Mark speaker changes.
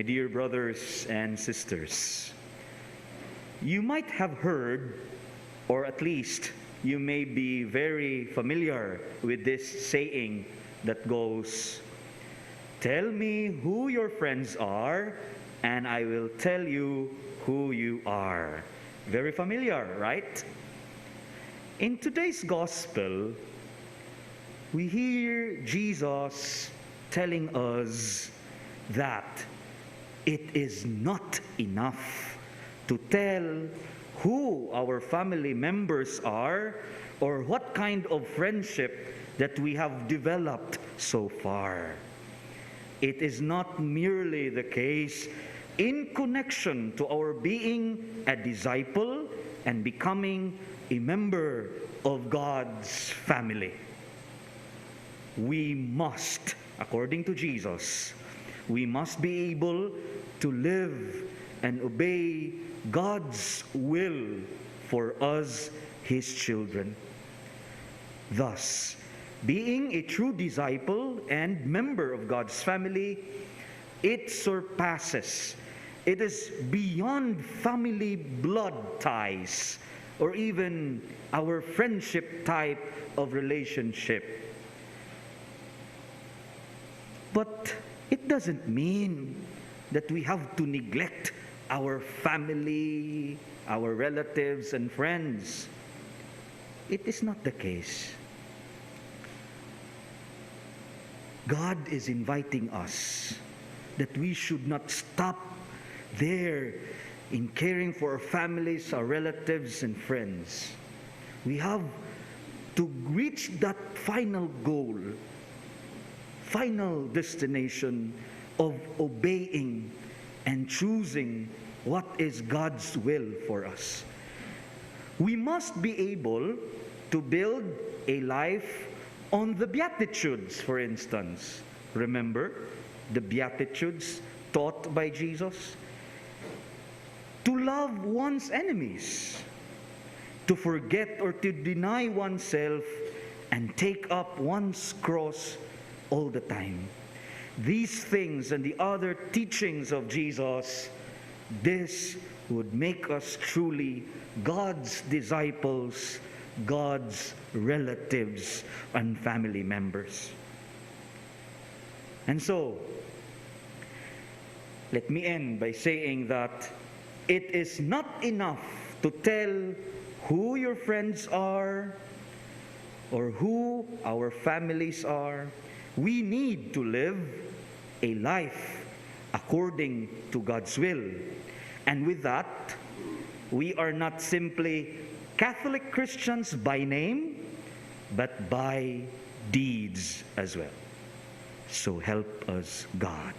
Speaker 1: dear brothers and sisters, you might have heard, or at least you may be very familiar with this saying that goes, "Tell me who your friends are, and I will tell you who you are." Very familiar, right? In today's gospel, we hear Jesus telling us that it is not enough to tell who our family members are or what kind of friendship that we have developed so far. It is not merely the case in connection to our being a disciple and becoming a member of God's family. We must, according to Jesus, we must be able to live and obey God's will for us, His children. Thus, being a true disciple and member of God's family, it surpasses, it is beyond family blood ties or even our friendship type of relationship. But it doesn't mean that we have to neglect our family, our relatives and friends. It is not the case. God is inviting us that we should not stop there in caring for our families, our relatives and friends. We have to reach that final goal, final destination of obeying and choosing what is God's will for us. We must be able to build a life on the Beatitudes, for instance. Remember the Beatitudes taught by Jesus? To love one's enemies, to forget or to deny oneself, and take up one's cross all the time. These things and the other teachings of Jesus, this would make us truly God's disciples, God's relatives and family members. And so, let me end by saying that it is not enough to tell who your friends are or who our families are. We need to live a life according to God's will. And with that, we are not simply Catholic Christians by name, but by deeds as well. So help us God.